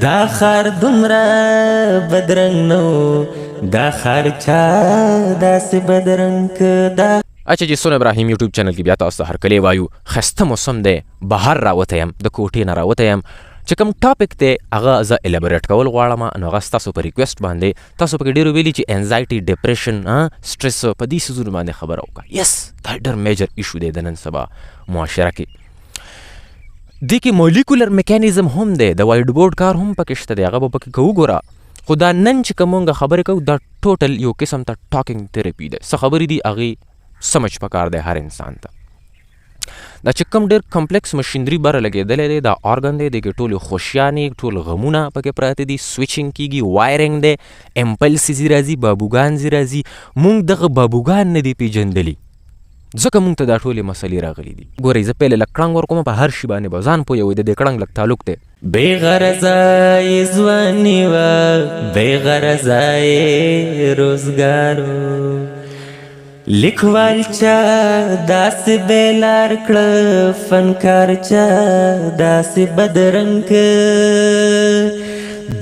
دا خار دومره بدرنګ نو دا خار چا داسې بدرنګ دا. اچھا جی سون ابراهیم یوټیوب چینل کې بیا تاسو هر کله وایو خسته موسم دی بهر راوته یم د کوټې نه راوته یم چې کوم ټاپک ته هغه زه الیبریټ کول غواړم نو هغه تاسو په ریکویسټ باندې تاسو په ډیرو ویلي چې انزایټي ډیپریشن سټرس په دې سيزونو باندې خبر اوکا یس دا ډېر میجر ایشو دی د نن سبا معاشره کې. د کې مولیکولر میکانیزم هم دی د وایډ بورډ کار هم پکې شته دی هغه به پکې کوو ګوره خو دا نن چې کومه خبرې کوو دا ټوټل یو قسم ته ټاکینګ تھراپي دی څه خبرې دي هغه سمجھ پکار دی هر انسان ته. دا چې کوم ډېر کمپلیکس مشینری بره لګېدلی دی دا ارګن دی دغې ټولې خوشیانې ټول غمونه پکې پراته دي سویچینګ کیږي وایرنګ دی امپلسز راځي بابوګان راځي مونږ دغه بابوګان نه دي پیژندلي ځکه مونږ ته دا ټولې مسلې راغلي دي. ګورئ زه پهله لږ کړنګ ورکوم په هر شي باندې به ځان پوهوئ د دې کړنګ لږ تعلق دی. بې غرضه یې ځواني وه بې غرضه یې روزګارو لیکوال چا داسې بیلار کړه فنکار چا داسې بدرنګ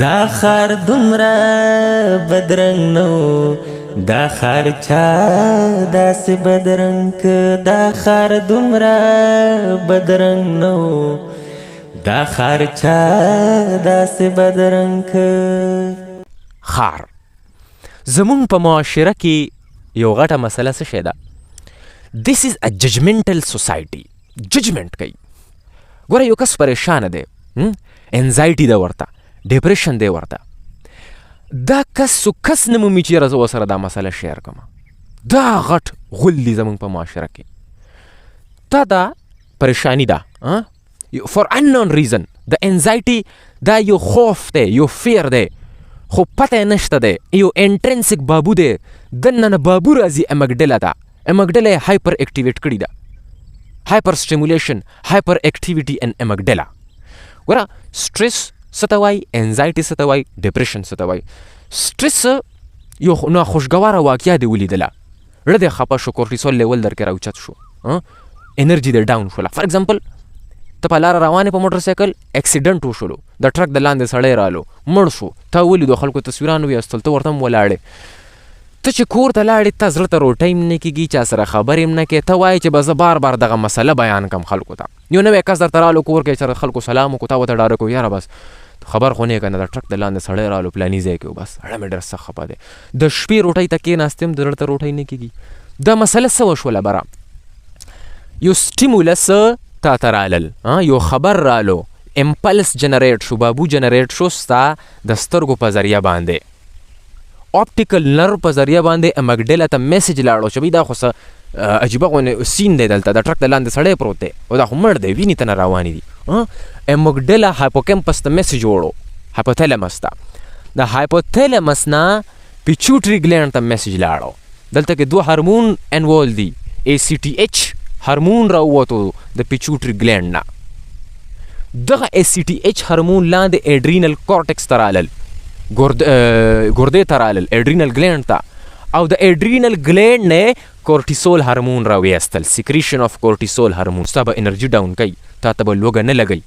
دا خار دومره بدرنګ نو دا خار چا داسې بدرنګ دا خار دومره بدرنګ نو دا خار چا داسې بدرنګ. خار زمونږ په معاشره کې یو غټه مسله څه شی ده this is a judgmental society ججمنټ کوي. ګوره یو کس پریشانه دی انزایټي ده ورته ډپریشن دی ورته دا کس سو کس نه مومي چې یاره زه ورسره دا مسله شیر کړم دا غټ غول دی زموږ په معاشره کې تا دا پریشانی ده for unknown reason د انزایټي دا یو خوف دی یو فیر دی خو پته نشته دی یو انټرنسک بابو دی دننه بابو راځي امګډله ده امګډله یې هایپر اکټیویټ کړې ده هایپر سټیمولیشن هایپر اکټیویټي ان امګډله. ګوره سټرس څه ته وایي انزایټي څه ته وایي ډپریشن څه ته وایي. سټرس یو ناخوشګواره واقعه دی ولیدله زړه دې خفه شو کورټیسول لیول درکې راوچت شو انرژي دې ډاون شوله. فار ایگزامپل ته په لاره روانې په موټر سایکل اکسیډنټ وشولو د ټرک د لاندې سړی رالو مړ شو تا ولیدو خلکو تصویران ویستل ته ورته هم ولاړې ته چې کور ته لاړې تا زړه ته روټۍ هم نه کېږي چا سره خبرې هم نه کوې ته وایې چې به زه بار بار دغه مسله بیان کړم خلکو ته یو نوی کس درته رالو کور کې چې خلکو سلام وکړو تا ورته ډاره کړو یاره بس خبر خو نه یې که نه د ټرک د لاندې سړی رالو پلاني ځای کې و بس زړه مې ډېر سخت خفه دی د شپې روټۍ ته کېناستې هم د زړه ته روټۍ نه کېږي. دا مسله څه وشوله بره یو سټیمولس تا ته رالل یو خبر رالو امپلس جنریټ شو بابو جنریټ شو ستا د سترګو په ذریعه باندې اپټیکل نرو په ذریعه باندې امګډله ته میسج لاړو چې دا خو څه عجیبه غونې سین دی دلته د ټرک د لاندې سړی پروت دی او دا خو مړ دی وینې ته نه روانې دي امګډله هایپوکمپس ته میسج وړو هایپوتیلمس ته د هایپوتیلمس نه پیچوټري ګلینډ ته میسج لاړو دلته کې دوه هارمون انوالو دي ACTH هارمون راووتو د پیچوټري ګلینډ نه دغه ACTH هارمون لاندې اډرینل کورټکس ته رالل ګردې ته رالل اډرینل ګلینډ ته او د اډرینل ګلینډ نه کورټیسول هارمون راویستل سیکریشن اف کورټیسول هارمون ستا به انرژي ډاون کوي تا ته به لوږه نه لګوي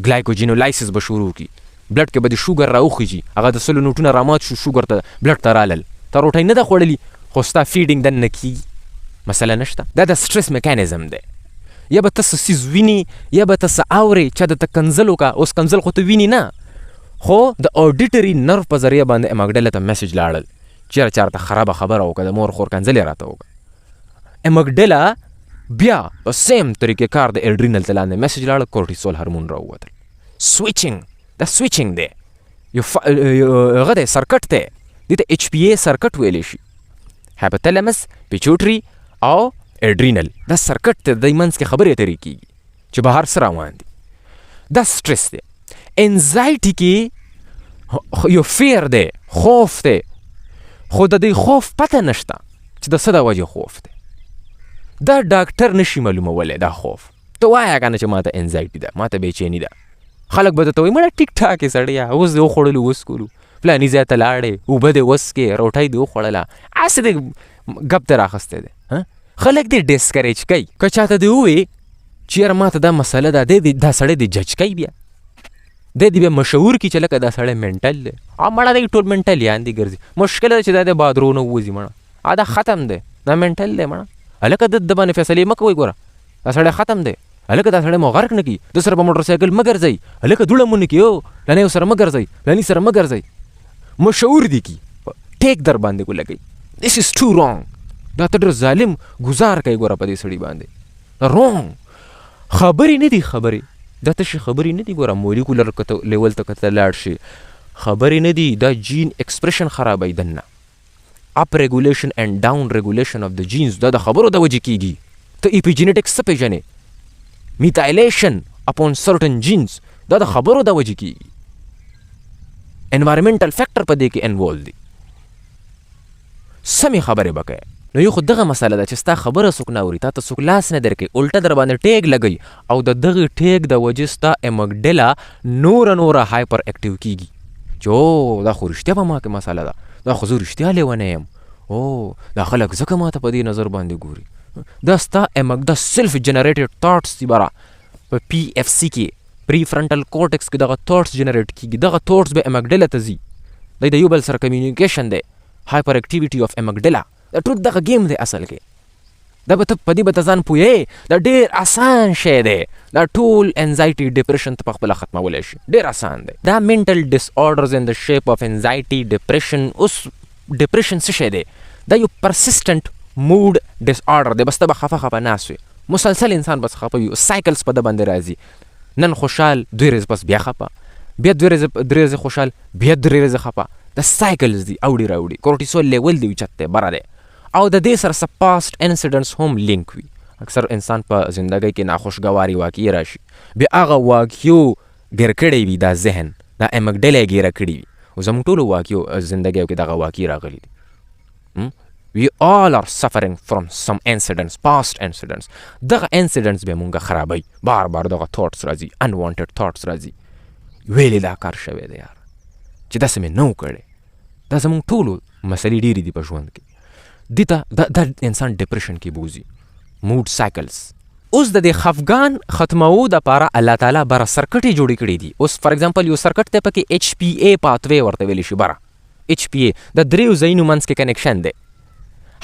ګلایکوجینولایسس به شروع کړي بلډ کې به د شوګر راوخیږي هغه د سلو نوټونه رامات شو شوګر ته بلډ ته رالل تا روټۍ نه ده خوړلي خو ستا فیډینګ دننه کېږي مسله نشته. دا د سټرس میکانیزم دی یا به ته څه څیز ویني یا به ته څه اورې چا درته کنځل وکړه اوس کنځل خو ته ویني نه خو د اډیټري نرو په ذریعه باندې امګډله ته میسج لاړل چې یاره چا راته خرابه خبره وکړه د مور خور کنځل یې راته وکړه امګډله بیا په سیم طریقې کار د اډرینل ته لاندې میسج لاړل کورټیسول هارمون راووتل سویچینګ دا سویچینګ دی یو هغه دی سرکټ دی دې ته HPA سرکټ ویلی شي هایپوتیلمس پیچوټري او اډرینل دا سرکټ ته د منځ کې خبرې اترې کېږي چې بهر څه روان دي دا سټرس دی. انزایټي کې یو فیر دی خوف دی خو د دې خوف پته نشته چې د څه د وجې خوف دی دا ډاکټر نشي معلومولی دا خوف ته وایه که نه چې ماته انزایټي ده ماته بېچیني ده خلک به درته وایي مړه ټیک ټاک یې سړیه اوس دې وخوړلو اوس کولو فلاني ځای ته لاړې اوبه دې وڅکې روټۍ دې وخوړله هسې دې ګپ ته راخستی دی خلک دې ډسکریج کوي که چاته دې ووایي چې یاره ماته دا مسله ده دا سړی دې جج کوي بیا د دې بیا مشهور کی چې لکه دا سړی منټل دی مړه دی ټول منټل یان دي ګرځي مشکل ده چې دا د بادرو نه ووځي مړه دا ختم دی دا منټل دی مړه هلکه د باندې فیصلې مه کوئ ګوره دا سړی ختم دی هلکه دا سړی مو غرق نه کي د سره په موټر سایکل مه ګرځئ هلکه دوړه مو نه کي لنې سره مه ګرځئ لنې سره مه ګرځئ مشهور دي کی ټیک در باندې ولګئ this is too wrong دا ته ډېر ظالم ګزار کوي ګوره په دې سړي باندې wrong خبرې نه دي خبرې دا تشې خبرې نه دي ګوره مولیکولر لیول ته کته لاړ شي خبرې نه دي دا جین ایکسپریشن خرابوي دننه اپ ریګولیشن اینڈ ډاون ریګولیشن اف د جینز دا د خبرو د وجې کیږي ته ایپیجینیټکس څه پېژنې میتایلیشن اپون سرټن جینز دا د خبرو د وجې کیږي انوایرمنټل فیکټر په دې کې انوالو دي سمې خبرې به کوې نو یو خو دغه مسله ده چې ستا خبره څوک نه اوري تا ته څوک لاس نه درکوي الټه در باندې ټیګ لګوي او د دغې ټیګ د وجې ستا امګډله نوره هایپر اکټیو کیږي چې دا خو رښتیا په ما کې مسله ده دا خو زه رښتیا لیونی یم دا خلک ځکه ما ته په دې نظر باندې ګوري دا ستا دا سیلف جنریټډ تاټس دي بره په پی اف سی کې پری فرنټل کورټکس کې دغه تاټس جنریټ کیږي دغه تاټس به امګډله ته ځي دا د یو بل سره کمیونیکیشن دی هایپر اکټیویټي اف امګډله دا ټول دغه گیم دی اصل کې دا به ته په دې به ته ځان پوهې دا ډېر آسان شی دی دا ټول انزایټي ډپریشن ته پخپله ختمولی شي ډېر آسان دی دا منټل ډس آرډرز ان د شیپ اف انزایټي ډپریشن اوس ډپریشن څه شی دی دا یو پرسسټنټ موډ ډس آرډر دی بس ته به خفه ناست وي مسلسل انسان بس خفه وي سایکلز په ده باندې راځي نن خوشحال 2 ورځې پس بیا خفه بیا 2 ورځې خوشحال بیا 3 ورځې خفه دا سایکلز دي اوړي راوړي کورټیسول لیول دی اوچت دی بره دی او د دې سره پاست انسیډنټس هم لینک وي اکثر انسان په زندګۍ کې ناخوشګواري واقعي راشي بیا هغه واقعیو ګیر کړی وي دا ذهن دا امګډله یې ګیره کړي وي او زموږ ټولو واقعیو زندګیو کې دغه واقعي راغلي دي we all are suffering from some incidents past incidents دغه incidents به مونږ خرابوي بار دغه thoughts راځي unwanted thoughts راځي ویلې دا کار شوی دی یار چې داسې مې نه و کړی دا زموږ ټولو مسلې ډېرې دي په ژوند کې دې ته دا انسان ډپریشن کې بوځي موډ سایکلز اوس د دې خفګان ختمولو دپاره الله تعالی بره سرکټې جوړې کړي دي اوس فار ایگزامپل یو سرکټ دی پکې ایچ پی اے پاتوی ورته ویلی شي بره ایچ پی اے د دریو ځایونو منځ کې کنیکشن دی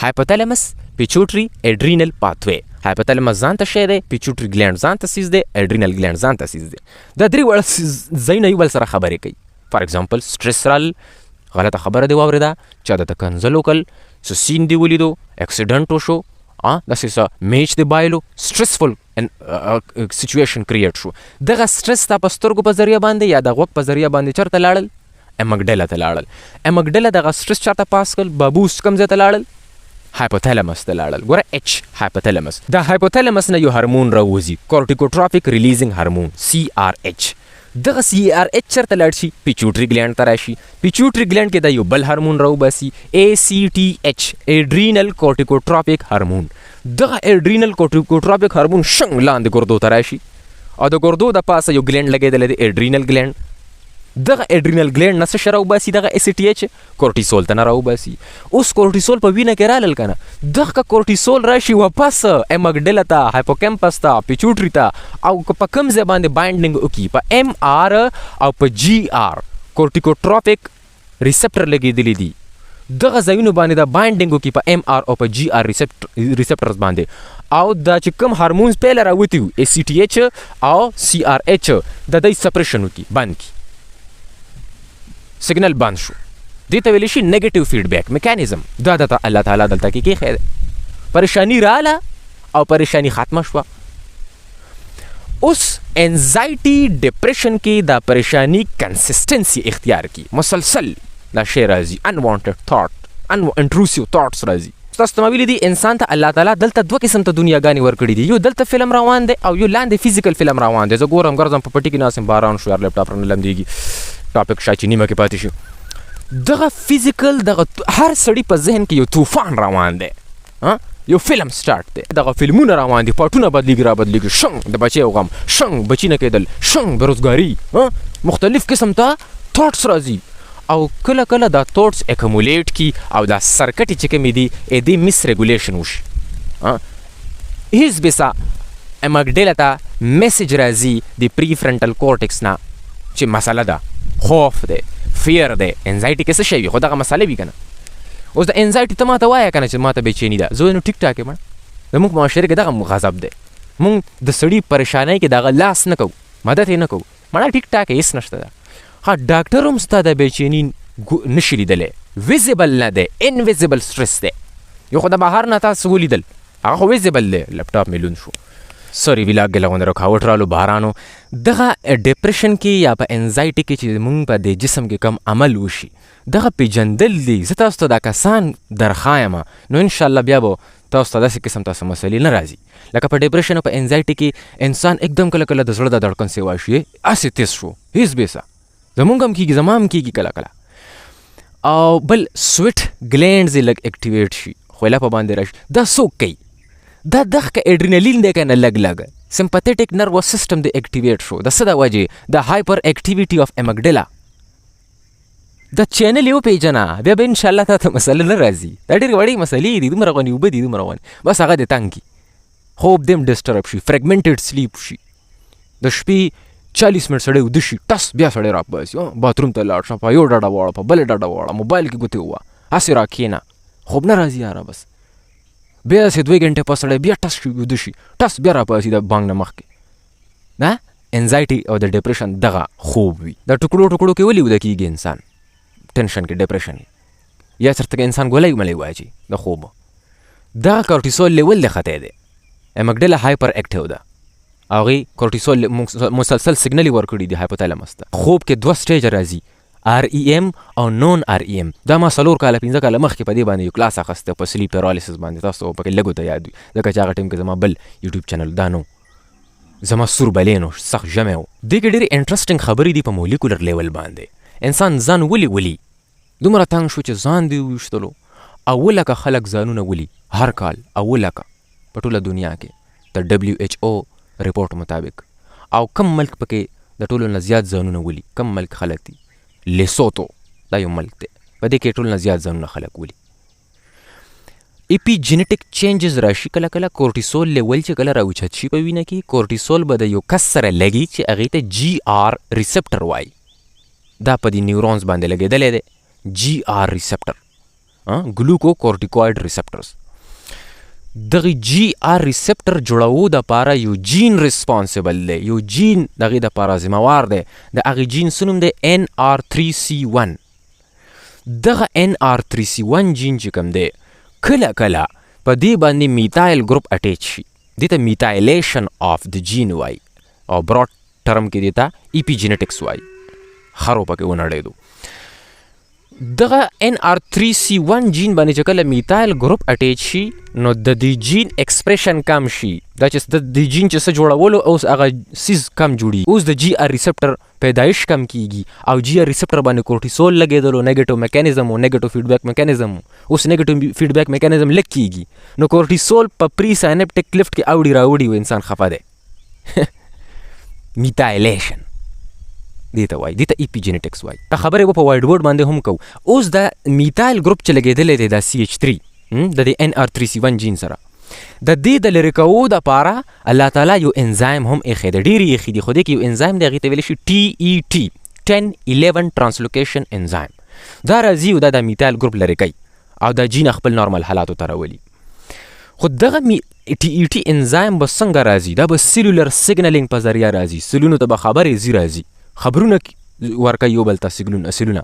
هایپوتالامس پیچوټري اډرینل پاتوی هایپوتالامس ځان ته شی دی پیچوټري ګلینډ ځان ته سیز دی اډرینل ګلینډ ځان ته سیز دی دا درې وړه ځایونه یو بل سره خبرې کوي فار ایگزامپل سټرس رال غلطه خبره دی واورېده چا درته کنځل وکړل څه سین دی ولیدو اکسیډنټ وشو داسې څه میچ دی بایلو سټرسفل سچویشن کریټ شو دغه سټرس ستا په سترګو په ذریعه باندې یا د غوږ په ذریعه باندې چېرته لاړل امګډله ته لاړل امګډله دغه سټرس چاته پاس کړل بابوس کوم ځای ته لاړل هایپوتالامس ته لاړل ګوره ایچ هایپوتالامس دا هایپوتالامس نه یو هارمون راوځي کورټیکوټرافیک ریلیزینګ هارمون سی آر ایچ دغه سی آر ایچ چېرته لاړ شي پیچوټري ګلینډ ته راشي پیچوټري ګلینډ کې دا یو بل هارمون راوباسي اے سی ټي ایچ ایډرینل کورټیکوټرافیک هارمون دغه ایډرینل کورټیکوټرافیک هارمون شنګ لاندې ګردو ته راشي او د ګردو د پاسه یو ګلینډ لګېدلی دی ایډرینل ګلینډ دغه ایډرینل ګلینډ نه څه شی راوباسي دغه اے سی ټي ایچ کورټیسول ته نه راوباسي اوس کورټیسول په وینه کې رالل که نه دغه کورټیسول راشي واپس امګډله ته هایپوکیمپس ته پیچوټري ته او که په کوم ځای باندې بایډنګ وکړي په ایم آر او په جی آر کورټیکوټرافیک ریسپټر لګېدلی دي دغه ځایونو باندې د بایډنګ وکړي په ایم آر او په جی آر ریسپټرز باندې او دا چې کوم هارمونز پهله راوتي وو اے سی ټي ایچ او سی آر ایچ د دوی سپریشن وکړي بند کړي سیګنل بند شو دې ته ویلی شي نیګیټیو فیډبیک میکانیزم دا د الله تعالی دلته کې کیښی دی پریشاني راله او پریشاني ختمه شوه اوس انزایټي ډپریشن کې دا پریشاني کنسسټنسي اختیار کی مسلسل دا شی راځي انوانټډ تھاټ انټروسیو تھاټس راځي تاسو ته ما ویلي دي انسان ته الله تعالی دلته دوه قسم ته دنیاګانې ورکړي دي یو دلته فلم روان دی او یو لاندې فزیکل فلم روان دی زه ګورم ګرځم په پټي کې ناست یم باران شو یار لیپټاپ رانه لمدېږي ټاپک شاید چې نیمه کې پاتې شو دغه فزیکل دغه هر سړي په ذهن کې یو طوفان روان دی یو فلم سټارټ دی دغه فلمونه روان دي پاټونه بدلیږي را بدلیږي شنګ د بچی او غم شنګ بچی نه کېدل شنګ بېروزګاري مختلف قسم ته تھاټس راځي او کله کله دا تھاټس اکمولیټ کی او دا سرکټې چې کومې دي دې مس ریګولیشن وشي هیڅ بېسه امګډله ته میسج راځي د پری فرنټل کورټکس نه چې مسله ده خوف دی فیر دی انزایټي کې څه شی وي خو دغه مسلې وي که نه. اوس د انزایټي ته ما ته وایه که نه چې ما ته بېچیني ده زه نو ټیک ټاک یم زموږ معاشره کې دغه غضب دی مونږ د سړي پریشانۍ کې دغه لاس نه کوو مدد یې نه کوو مړه ټیک ټاک هېڅ نشته ده. ها ډاکټر هم ستا د بېچیني نشي لیدلی ویزیبل نه دی انویزیبل سټرس دی یو خو د بهر نه تاسو ولیدل هغه خو ویزیبل دی لپټاپ مې لوند شو سوري ویلاګ غونډه رکاوټ رالو بارانو دغه ډیپریشن کې یا په انزایټي کې چې مونږ په د جسم کې کم عمل وشي دغه پیژندل دي زه تاسو ته دا کسان درخوایم نو انشاءالله بیا به تاسو ته داسې قسم تاسو مسلې نه راځي لکه په ډیپریشن او په انزایټي کې انسان एकदम کله کله د زړه د دړکن سیوا شي اسې تیز شو هیڅ بیسا زمونږ هم کېږي زما هم کېږي کله کله او بل سویټ ګلینډز یې لږ اکټیویټ شي خوله په باندې راشي دا څوک کوي دا دغه که اډرینالین دی که نه لږ لږ سمپتیټک نروس سیسټم دی اکټیویټ شو د څه د وجې د هایپر اکټیویټي اف امګډیلا دا چینل یې وپېژنه بیا به انشاءالله تا ته مسله نه راځي دا ډېرې وړې مسلې دي دومره غونې اوبه دي دومره غونې بس هغه دې تنګ کي خوب دې هم ډسټرب شي فرګمنټډ سلیپ شي د شپې 40 منټ سړی وده شي ټس بیا سړی راپاسي باتروم ته لاړ شه په یو ډډه واړه په بلې ډډه واړه موبایل کې ګوتې ووه هسې راکښېنه خوب نه راځي یاره بس بیا داسې 2 غنټې پس سړی بیا ټس شي وده شي ټس بیا راپاسي د بانګ نه مخکې دا انزایټي او د ډپریشن دغه خوب وي د ټکړو ټکړو کې ولې وده کېږي انسان ټینشن کې ډپریشن یا چېرته کې انسان ګولی ملی واچي د خوب دغه کورټیسول لیول دی خطی دی امګډیلا هایپر اکټیو ده هغې کورټیسول مسلسل سیګنل یې ورکړي دي هایپوتالامس ته خوب کې 2 سټیجه راځي REM او نون REM دا ما 4 کاله 5 کاله مخکې په دې باندې یو کلاس اخیسته په سلیپ پیرالیسس باندې تاسو پکې لږو ته یاد وي ځکه چې هغه ټایم کې زما بل یوټیوب چینل دا نو زما سور بلې نو سخت ژمی و دې کې ډېرې انټرسټینګ خبرې دي په مولیکولر لیول باندې انسان ځان ولي دومره تنګ شو چې ځان دې وویشتلو 1 خلک ځانونه ولي هر کال 1 په ټوله دنیا کې د WHO رپورټ مطابق او کم ملک پکې د ټولو نه زیات ځانونه ولي کم ملک خلک دي لیسوتو دا یو ملک دی په دې کې ټول نه زیات ځانونه خلک ولي اپیجینیټک چینجز راشي کله کله کورټیسول لیول چې کله راوچت شي په وینه کې کورټیسول به د یو کس سره لګي چې هغې ته GR ریسپټر وایي دا په دې نیورونز باندې لګېدلی دی GR ریسپټر ګلوکو کورټیکوایډ ریسپټرز دغه GR ریسپټر جوړو د پاره یو جین ریسپانسیبل دی یو جین دغه د پاره ذمہوار دی د هغه جین سنوم دی NR3C1 دغه NR3C1 جین چې کوم دی کله کله په دې باندې میتایل ګروپ اټیچ شي دې ته میتایلیشن اف د جین وای او براډ ټرم کې دې ته ایپیجینیټکس وای خرو پکې ونړېدو دغه NR3C1 جین باندې چې کله میتایل ګروپ اټیچ شي نو د دې جین ایکسپریشن کم شي دا چې د دې جین چې څه جوړولو اوس هغه سیز کم جوړي اوس د GR ریسپټر پیدایش کم کیږي او GR ریسپټر باندې کورټیسول لګېدلو نیگیټیو میکانیزم او نیگیټیو فیډبیک میکانیزم اوس نیگیټیو فیډبیک میکانیزم لږ کیږي نو کورټیسول په پری ساینپټیک کلیفټ کې اوړي راوړي و انسان خفه دی میتایلیشن دې ته وایي دې ته ایپیجینیټکس وایي دا خبرې به په وایډ بورډ باندې هم کوو اوس د میتایل ګروپ چې لګېدلی دی دا CH3 د دې NR3C1 جین سره د دې د لرې کوو دپاره الله تعالی یو انزایم هم ایښی دی ډېرې ایښي دي خو دې کې یو انزایم دی هغې ته ویلی شي TET 1011 ترانسلوکیشن انزایم دا راځي او دا د میتایل ګروپ لرې کوي او دا جین خپل نارمل حالاتو ته راولي خو دغه TET انزایم به څنګه راځي دا به سیلولر سیګنلینګ په ذریعه راځي سیلونو ته به خبرې ځي راځي خبرونه ورکوي یو بل ته سیلونه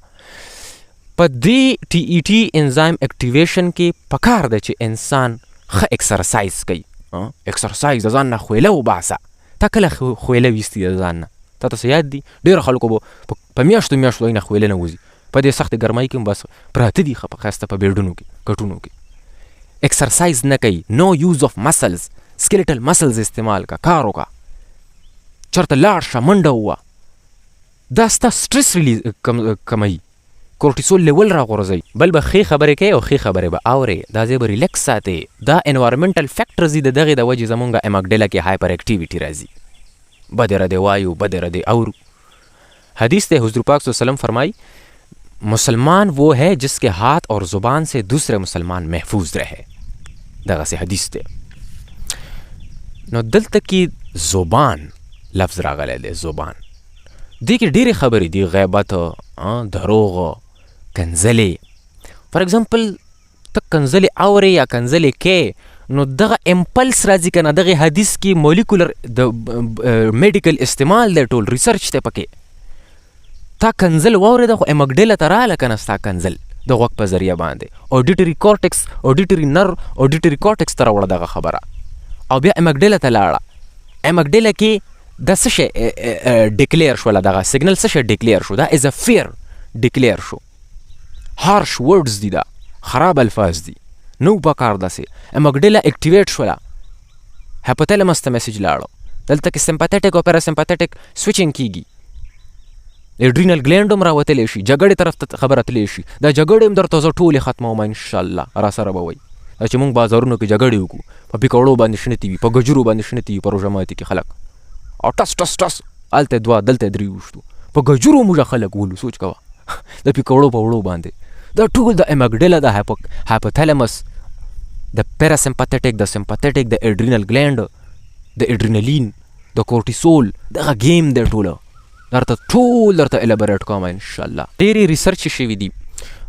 په دې TET انزایم اکټیویشن کې پکار ده چې انسان ښه اکسرسایز کوي اکسرسایز د ځان نه خویله وباسه تا کله خویله ویستي د ځان نه تا ته څه یاد دي ډېرو خلکو به په میاشتو نه خویله نه وځي په دې سختې ګرمۍ کې هم بس پراته دي ښه په ښایسته په بیډونو کې کټونو کې اکسرسایز نه کوي نو یوز اف مسلز سکیلټل مسلز استعمال کا کار وکړه چېرته لاړ شه منډه ووه دا ستا سټرس ریلیز کموي کورټیسول لیول راغورځوي بل به ښې خبرې کوي او ښې خبرې به اورې دا ځای به ریلیکس ساتي دا انوایرمنټل فیکټرز دي د دغې د وجې زمونږ امګډیلا کې هایپر ایکټیویټي راځي بد ردې وایو بد ردې اورو حدیث ته حضور پاک صلی اللہ علیہ وسلم فرمائی مسلمان وہ ہے جس کے ہاتھ اور زبان سے دوسرے مسلمان محفوظ رہے دغه سي حدیث ته نو دلته کې زبان لفظ راغلی دی زبان دې کې ډېرې خبرې دي، غیبت، دروغ، کنځلې. فار ایگزامپل ته کنځلې اورې یا کنځلې کې نو دغه امپلس راځي که نه، دغه حدیث کې مولیکولر د میډیکل استعمال دی، ټول ریسرچ دی پکې. تا کنځل واورېده خو امګډیله ته راله که نه ستا کنځل د غوږ په ذریعه باندې اوډیټري کورټکس، اوډیټري نرو، اوډیټري کورټکس ته راوړه دغه خبره او بیا امګډیله ته لاړه. امګډیله کې د څه شی ډیکلیر شوله، دغه سیګنل څه شی ډیکلیر شو، دا از ا فیر ډیکلیر شو. هارش ورډز دي، دا خراب الفاظ دي، نو پکار داسې. امګډیله اکټیویټ شوله، هایپوتلمس ته میسج لاړو، دلته کې سمپاتیټک او پیراسمپاتیټک سویچنګ کیږي، ایډرینل ګلینډ هم راوتلی شي، جګړې طرف ته خبره تلی شي. دا جګړې هم درته زه ټولې ختموم انشاءالله، را سره به وایي. دا چې موږ بازارونو کې جګړې وکړو، په پیکوړو باندې شنتې وي، په ګجرو باندې شنتې وي، په روژه ماتي کې خلک او ټس ټس ټس، هلته دوه دلته درې وشتو، په ګجرو موږ خلک ولو. سوچ کوه د پیکوړو په وړو باندې. دا ټول د امګډیله، د هایپوتلمس، د پیراسمپاتیټک، د سمپاتیټک، د ایډرینل ګلینډ، د ایډرینالین، د کورټیسول، دغه گیم دی ټوله درته ټول درته الیبریټ کوم انشاءالله. ډېرې ریسرچ شوي دي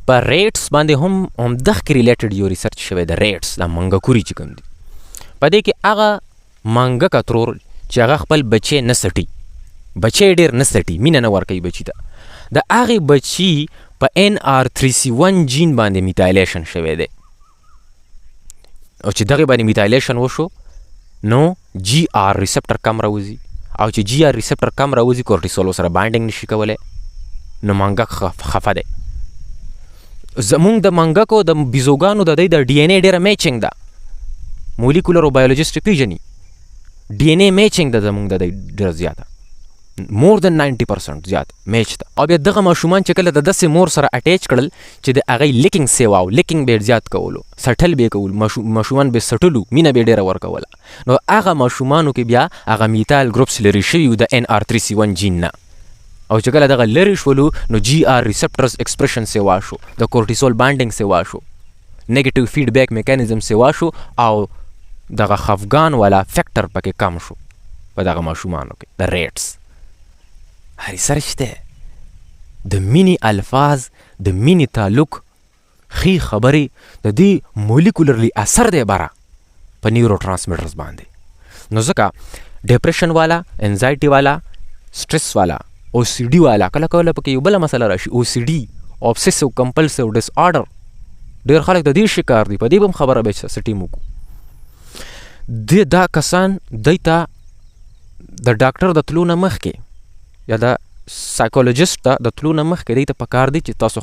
په ریټس باندې، هم همدغه کې ریلیټډ یو ریسرچ شوی د ریټس، دا منګکوري چې کوم دي. په دې کې هغه منګکه ترور چې هغه خپل بچی نه سټي، بچی ډېر نه سټي، مینه نه ورکوي بچي ته، د هغې بچي په NR3C1 جین باندې میتایلیشن شوی دی، او چې دغې باندې میتایلیشن وشو نو GR ریسپټر کم راوځي، او چې GR ریسپټر کم راوځي کورټیسول سره بانډینګ نشي کولی، نو منګک خفه دی. زمونږ د منګکو د بیزوګانو د دوی د ډي ان اے ډېره میچنګ ده، مولیکولر او بایولوجسټ پیژني، ډي ان اے میچنګ ده زمونږ د دوی ډېره زیاته، مور دن 90% زیات میچ ده. او بیا دغه ماشومان چې کله د داسې مور سره اټیچ کړل چې د هغې لیکینګ سیوا او لیکینګ به زیات کولو، سټل به کول، ماشومان به سټلو، مینه به ډېره ورکوله، نو هغه ماشومانو کې بیا هغه میتایل ګروپس لرې شوي وو د NR3C1 جین نه، او چې کله دغه لرې شولو نو GR ریسپټرز ایکسپریشن سیوا شو، د کورټیسول بانډینګ سیوا شو، نیگیټیو فیډبیک میکانیزم سیوا شو، او دغه خفګان والا فیکټر پکې کم شو په دغه ماشومانو کې. د ریټس ریسرچ دی، د مینې الفاظ، د مینې تعلق، ښې خبرې، د دې مولیکولرلی اثر دی بره په نیورو ټرانسمیټرز باندې. نو ځکه ډپریشن والا، انزایټي والا، سټرس والا، او سی ډي والا، کله کله پکې یو بله مسله راشي، او سی ډي، اوبسیسیو کمپلسیو ډس آرډر، ډېر خلک د دې شکار دي، په دې به هم خبره به سټیم وکړو. دا کسان دوی ته د ډاکټر د تلو نه مخکې یا د سایکولوجسټ ته د تلو نه مخکې دوی ته پکار دی چې تاسو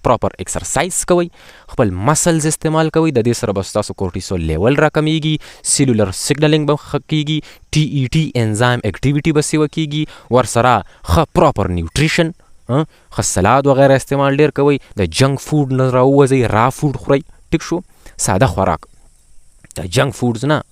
پراپر ایکسرسایز کوئ، خپل مسلز استعمال کوئ، د دې سره به ستاسو کورټیسول لیول راکمیږي، سیلولر سیګنلینګ به ښه کیږي، TET انزایم اکټیویټي به سیوه کیږي، ورسره ښه پراپر نیوټریشن، ښه سلاد وغیره استعمال ډېر کوئ، د جنک فوډ نه راووځئ، را فوډ خورئ، ټیک شو، ساده خوراک، د جنک فوډز نه،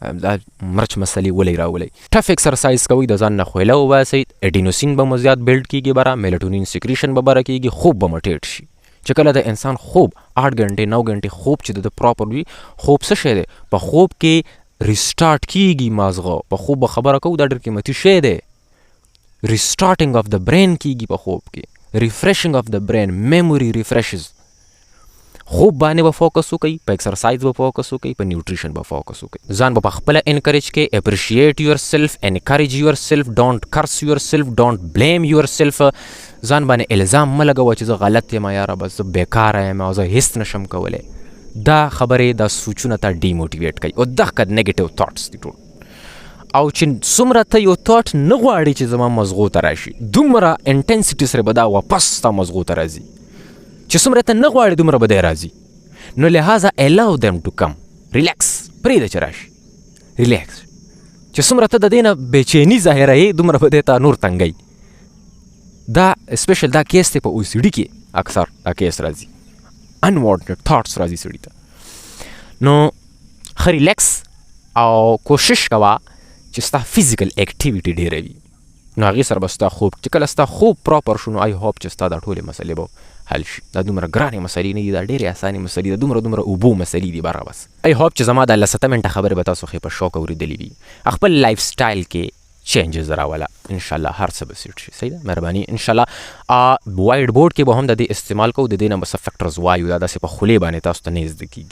دا مرچ مسلې ولې راولئ. ټف ایکسرسایز کوئ، د ځان نه خویله وباسئ، اډینوسین به مو زیات بیلډ کیږي بره، میلټونین سیکریشن به بره کیږي، خوب به مو ټیټ شي. چې کله د انسان خوب 8 غنټې 9 غنټې خوب چې د پراپر وي، خوب څه شی دی؟ په خوب کې ریسټارټ کیږي مازغه، په خوب به خبره کوو، دا ډېر قیمتي شی دی. ریسټارټینګ اف د برین کیږي په خوب کې، ریفریشنګ اف د برین، میموري ریفریشز. خوب باندې به فوکس وکړئ، په ایکسرسایز به فوکس وکړئ، په نیوټریشن به فوکس وکړئ، ځان به په خپله انکریج کړئ، اپریشیټ یور سیلف، انکریج یور سیلف، ډونټ کرس یور سیلف، ډونټ بلیم یور سیلف. ځان باندې الزام مه لګوه چې زه غلط یم یاره، بس زه بیکاره یم او زه هیڅ نشم کولی. دا خبرې، دا سوچونه ته ډیموټیویټ کوي، او دغه نیګیټیو تاټس دي ټول. او چې څومره ته یو تاټ نه غواړې چې زما مزغو ته راشي، دومره انټنسټي سره به دا واپس ستا مزغو ته راځي. چې څومره ته نه غواړې دومره به دی راځي. نو لہذا allow them to come، ریلیکس، پرېږده چې راشي، ریلیکس. چې څومره ته د دې نه بېچیني ظاهروې دومره به دی ته نور تنګوي. دا اسپیشل دا کیس دی په او سی ډي کې، اکثر دا کیس راځي، انوانټډ تھاټس راځي سړي ته. نو ښه ریلیکس او کوشش کوه چې ستا فزیکل اکټیویټي ډېره وي، نو هغې سره به ستا خوب، چې کله ستا خوب پراپر شو، نو آی هوپ چې ستا دا ټولې مسلې به حل شي. دا دومره ګرانې مسلې نه دي، دا ډېرې اسانې مسلې دي، دومره اوبو مسلې دي بره. بس آی هوپ چې زما دا 10 منټه خبرې به تاسو ښې په شوق اورېدلې وي. خپل لایف سټایل کې چینجز راوله ان شاء الله هر څه به سیټ شي. صحیح ده، مهرباني ان شاء الله. وایټ بورډ کې به هم د دې استعمال کوو، د دې نه به څه فیکټرز وایو، دا داسې په خولې باندې تاسو ته نه زده کېږي.